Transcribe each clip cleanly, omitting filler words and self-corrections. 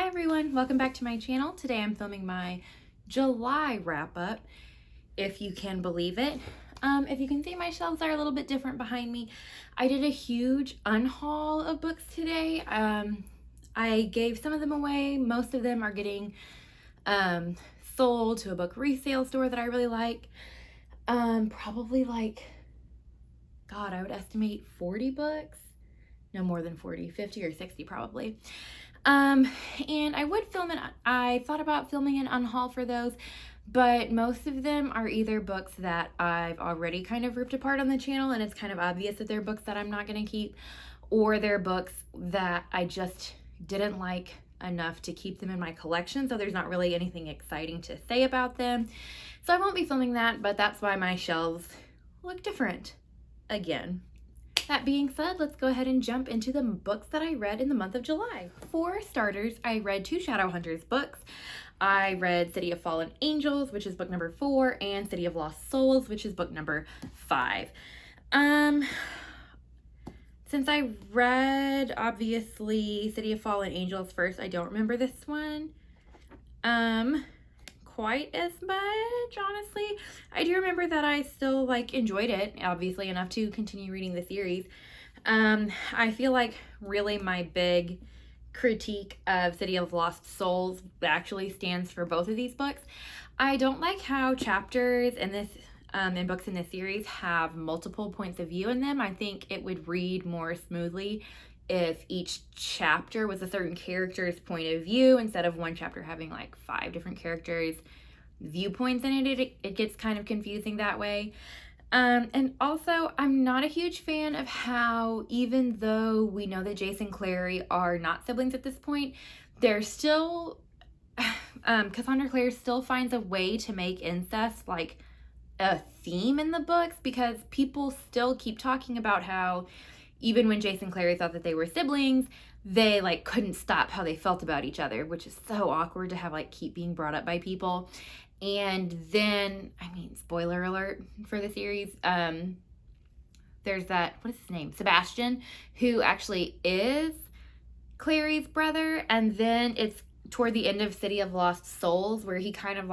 everyone, welcome back to my channel. Today I'm filming my July wrap-up, if you can believe it. If you can see, my shelves are a little bit different behind me. I did a huge unhaul of books today. I gave some of them away. Most of them are getting sold to a book resale store that I really like. Probably like, God, I would estimate 40 books. No more than 40, 50 or 60 probably. And I thought about filming an unhaul for those, but most of them are either books that I've already kind of ripped apart on the channel and it's kind of obvious that they're books that I'm not going to keep, or they're books that I just didn't like enough to keep them in my collection, so there's not really anything exciting to say about them. So I won't be filming that, but that's why my shelves look different again. That being said, let's go ahead and jump into the books that I read in the month of July. For starters, I read two Shadowhunters books. I read City of Fallen Angels, which is book number 4, and City of Lost Souls, which is book number 5. Since I read, obviously, City of Fallen Angels first, I don't remember this one quite as much, honestly. I do remember that I still enjoyed it, obviously, enough to continue reading the series. I feel like really my big critique of City of Lost Souls actually stands for both of these books. I don't like how chapters in books in this series have multiple points of view in them. I think it would read more smoothly if each chapter was a certain character's point of view instead of one chapter having like 5 different characters' viewpoints in it. It gets kind of confusing that way. And also, I'm not a huge fan of how, even though we know that Jace and Clary are not siblings at this point, they're still, Cassandra Clare still finds a way to make incest like a theme in the books, because people still keep talking about how even when Jace and Clary thought that they were siblings, they couldn't stop how they felt about each other, which is so awkward to have keep being brought up by people. And then, spoiler alert for the series, there's that, what is his name? Sebastian, who actually is Clary's brother. And then it's toward the end of City of Lost Souls where he kind of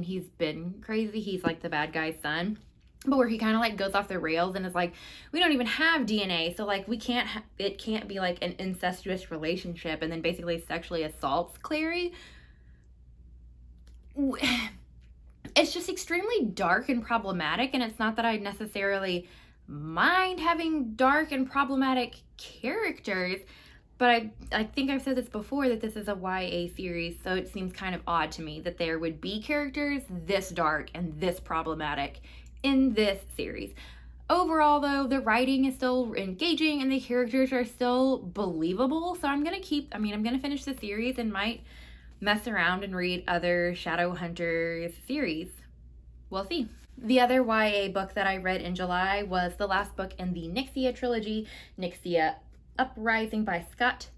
he's been crazy. He's the bad guy's son. But where he kind of goes off the rails and is we don't even have DNA, so we can't it can't be an incestuous relationship, and then basically sexually assaults Clary. It's just extremely dark and problematic, and it's not that I necessarily mind having dark and problematic characters, but I think I've said this before, that this is a YA series, so it seems kind of odd to me that there would be characters this dark and this problematic in this series. Overall, though, the writing is still engaging and the characters are still believable, so I'm gonna finish the series and might mess around and read other Shadowhunters series. We'll see. The other YA book that I read in July was the last book in the Nyxia trilogy, Nyxia Uprising by Scott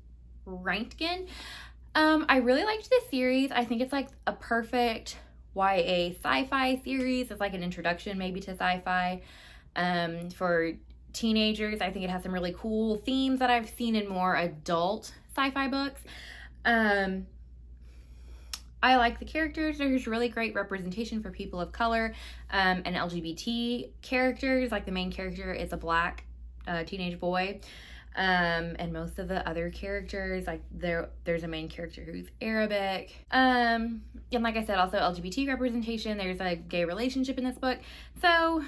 Reinken. I really liked this series. I think it's a perfect YA sci-fi series. It's an introduction maybe to sci-fi for teenagers. I think it has some really cool themes that I've seen in more adult sci-fi books. I like the characters. There's really great representation for people of color and LGBT characters. The main character is a black teenage boy. And most of the other characters, there's a main character who's Arabic. And like I said, also LGBT representation. There's a gay relationship in this book. So,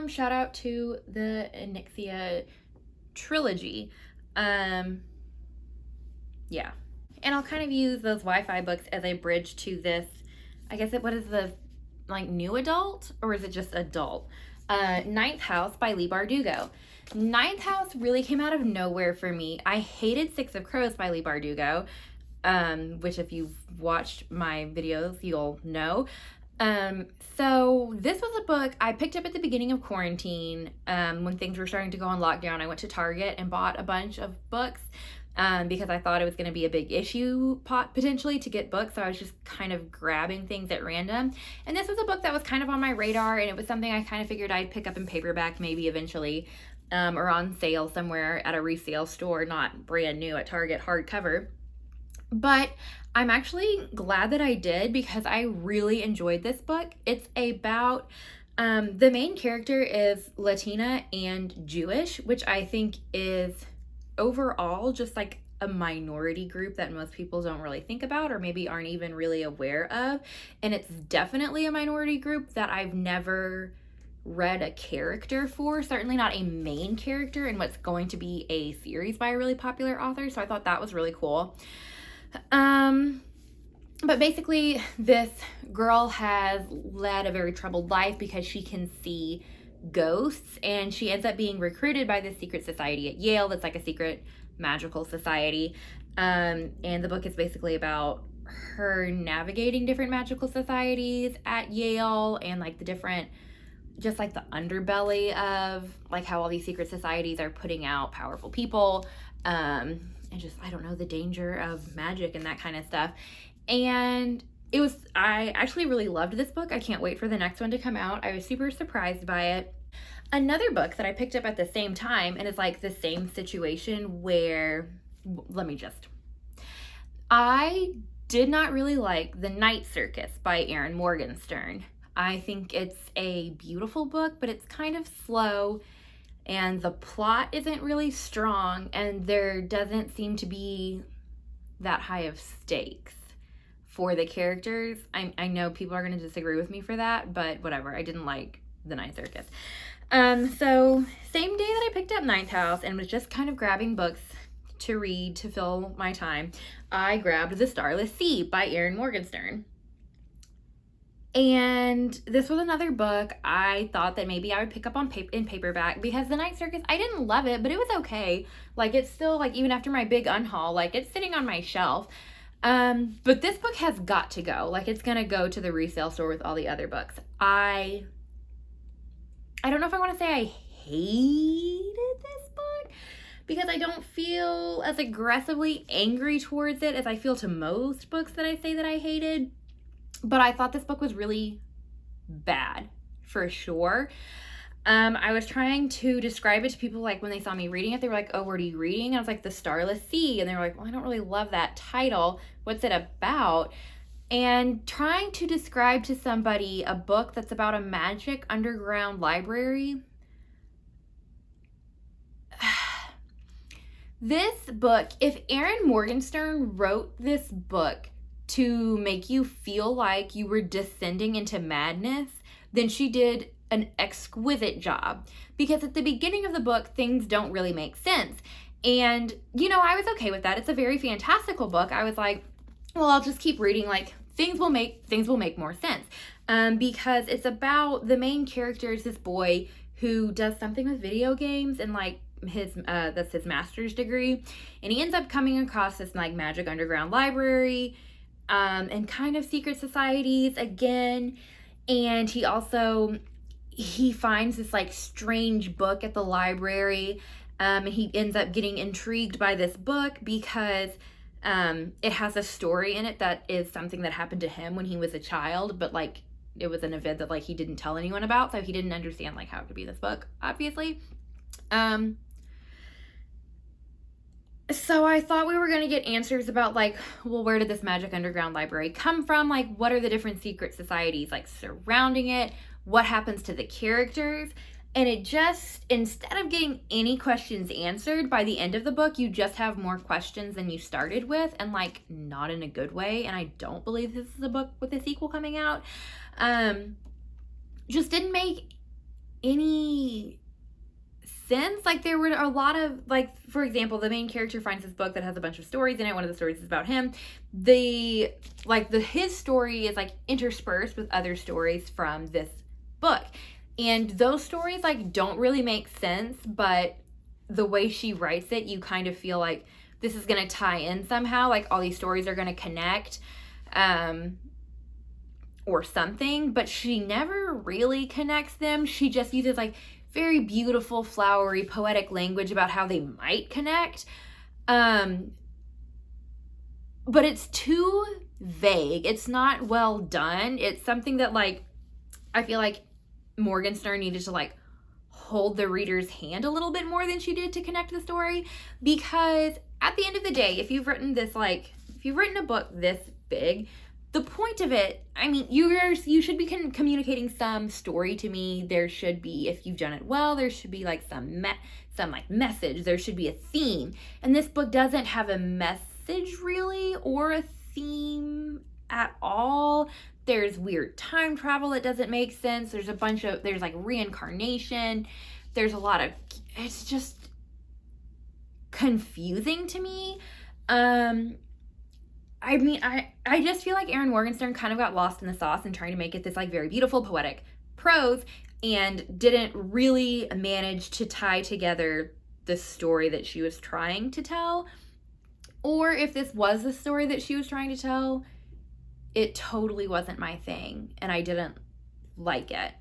shout out to the Nyxia trilogy. Yeah. And I'll kind of use those Wi-Fi books as a bridge to this, I guess what is the, new adult? Or is it just adult? Ninth House by Leigh Bardugo. Ninth House really came out of nowhere for me. I hated Six of Crows by Leigh Bardugo, which if you've watched my videos, you'll know. So this was a book I picked up at the beginning of quarantine, when things were starting to go on lockdown. I went to Target and bought a bunch of books, because I thought it was going to be a big issue potentially to get books, so I was just kind of grabbing things at random. And this was a book that was kind of on my radar, and it was something I kind of figured I'd pick up in paperback maybe eventually, or on sale somewhere at a resale store, not brand new at Target hardcover. But I'm actually glad that I did because I really enjoyed this book. It's about the main character is Latina and Jewish, which I think is overall just like a minority group that most people don't really think about or maybe aren't even really aware of. And it's definitely a minority group that I've never read a character for, certainly not a main character in what's going to be a series by a really popular author. So I thought that was really cool. But basically, this girl has led a very troubled life because she can see ghosts, and she ends up being recruited by this secret society at Yale that's like a secret magical society. And the book is basically about her navigating different magical societies at Yale and like the different, just like the underbelly of like how all these secret societies are putting out powerful people. And just, I don't know, the danger of magic and that kind of stuff. And I actually really loved this book. I can't wait for the next one to come out. I was super surprised by it. Another book that I picked up at the same time and is like the same situation where, I did not really like The Night Circus by Erin Morgenstern. I think it's a beautiful book, but it's kind of slow and the plot isn't really strong and there doesn't seem to be that high of stakes for the characters. I know people are going to disagree with me for that, but whatever. I didn't like The Night Circus. So same day that I picked up Ninth House and was just kind of grabbing books to read to fill my time, I grabbed The Starless Sea by Erin Morgenstern. And this was another book I thought that maybe I would pick up in paperback because The Night Circus, I didn't love it, but it was okay. Like, it's still, like, even after my big unhaul, like, it's sitting on my shelf. But this book has got to go. Like, it's gonna go to the resale store with all the other books. I don't know if I want to say I hated this book because I don't feel as aggressively angry towards it as I feel to most books that I say that I hated. But I thought this book was really bad, for sure. I was trying to describe it to people, like, when they saw me reading it, they were like, oh, what are you reading? And I was like, The Starless Sea. And they were like, well, I don't really love that title. What's it about? And trying to describe to somebody a book that's about a magic underground library. This book, if Erin Morgenstern wrote this book to make you feel like you were descending into madness, then she did an exquisite job. Because at the beginning of the book, things don't really make sense. And, you know, I was okay with that. It's a very fantastical book. I was like, well, I'll just keep reading, like, things will make more sense. Because it's about the main character is this boy who does something with video games and, like, that's his master's degree. And he ends up coming across this, like, magic underground library and kind of secret societies again. And he finds this, like, strange book at the library. And he ends up getting intrigued by this book because it has a story in it that is something that happened to him when he was a child, but, like, it was an event that, like, he didn't tell anyone about, so he didn't understand, like, how it could be this book, obviously. So I thought we were going to get answers about, like, well, where did this magic underground library come from? Like, what are the different secret societies, like, surrounding it? What happens to the characters? And it just, instead of getting any questions answered, by the end of the book, you just have more questions than you started with, and, like, not in a good way. And I don't believe this is a book with a sequel coming out. Just didn't make any sense. Like, there were a lot of, like, for example, the main character finds this book that has a bunch of stories in it. One of the stories is about him. His story is, like, interspersed with other stories from this book. And those stories, like, don't really make sense, but the way she writes it, you kind of feel like this is going to tie in somehow. Like, all these stories are going to connect or something, but she never really connects them. She just uses, like, very beautiful, flowery, poetic language about how they might connect. But it's too vague. It's not well done. It's something that, like, I feel like Morgenstern needed to, like, hold the reader's hand a little bit more than she did to connect the story, because at the end of the day, if you've you've written a book this big, the point of it, I mean, you should be communicating some story to me. There should be, if you've done it well, there should be like some like message. There should be a theme. And this book doesn't have a message really, or a theme at all. There's weird time travel that doesn't make sense. There's like reincarnation. There's a lot of, it's just confusing to me. I mean, I just feel like Erin Morgenstern kind of got lost in the sauce and trying to make it this like very beautiful poetic prose, and didn't really manage to tie together the story that she was trying to tell. Or if this was the story that she was trying to tell, it totally wasn't my thing and I didn't like it.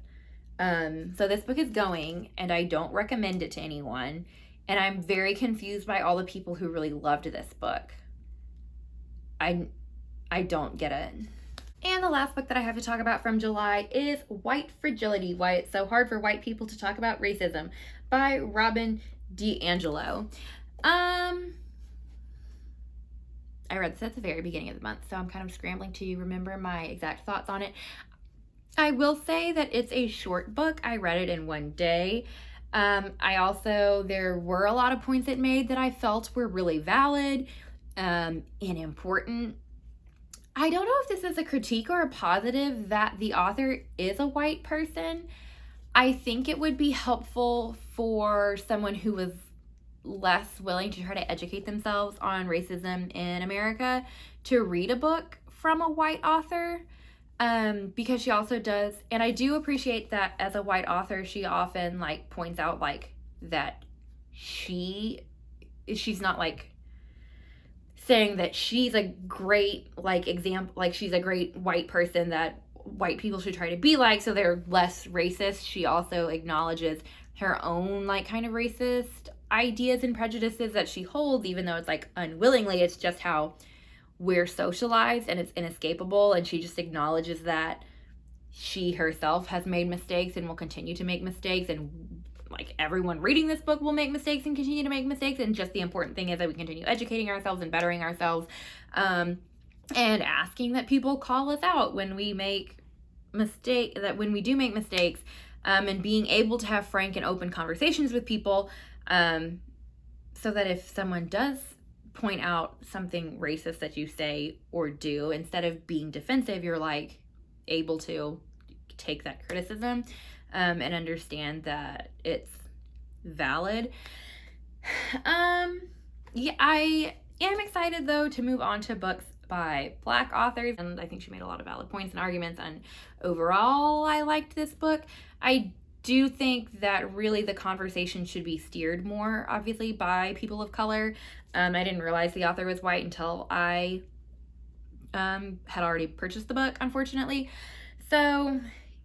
So this book is going, and I don't recommend it to anyone. And I'm very confused by all the people who really loved this book. I don't get it. And the last book that I have to talk about from July is White Fragility: Why It's So Hard for White People to Talk About Racism by Robin DiAngelo. I read this at the very beginning of the month, so I'm kind of scrambling to remember my exact thoughts on it. I will say that it's a short book. I read it in one day. There were a lot of points it made that I felt were really valid and important. I don't know if this is a critique or a positive that the author is a white person. I think it would be helpful for someone who was less willing to try to educate themselves on racism in America to read a book from a white author, because she also does, and I do appreciate that as a white author, she often like points out like that she's not like saying that she's a great like example, like she's a great white person that white people should try to be like so they're less racist. She also acknowledges her own like kind of racist ideas and prejudices that she holds, even though it's like unwillingly. It's just how we're socialized and it's inescapable, and she just acknowledges that she herself has made mistakes and will continue to make mistakes, and like everyone reading this book will make mistakes and continue to make mistakes, and just the important thing is that we continue educating ourselves and bettering ourselves, and asking that people call us out when we make when we do make mistakes, and being able to have frank and open conversations with people, so that if someone does point out something racist that you say or do, instead of being defensive, you're like able to take that criticism, and understand that it's valid. Yeah, I am excited though to move on to books by Black authors, and I think she made a lot of valid points and arguments, and overall I liked this book. I do think that really the conversation should be steered more, obviously, by people of color. I didn't realize the author was white until I had already purchased the book, unfortunately. So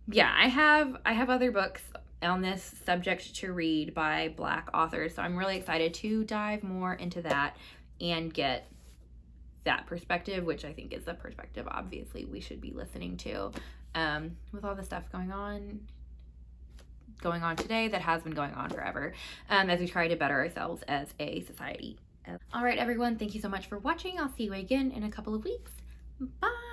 yeah, I have other books on this subject to read by Black authors, so I'm really excited to dive more into that and get that perspective, which I think is the perspective obviously we should be listening to, with all the stuff going on today that has been going on forever, as we try to better ourselves as a society. All right, everyone, thank you so much for watching. I'll see you again in a couple of weeks. Bye.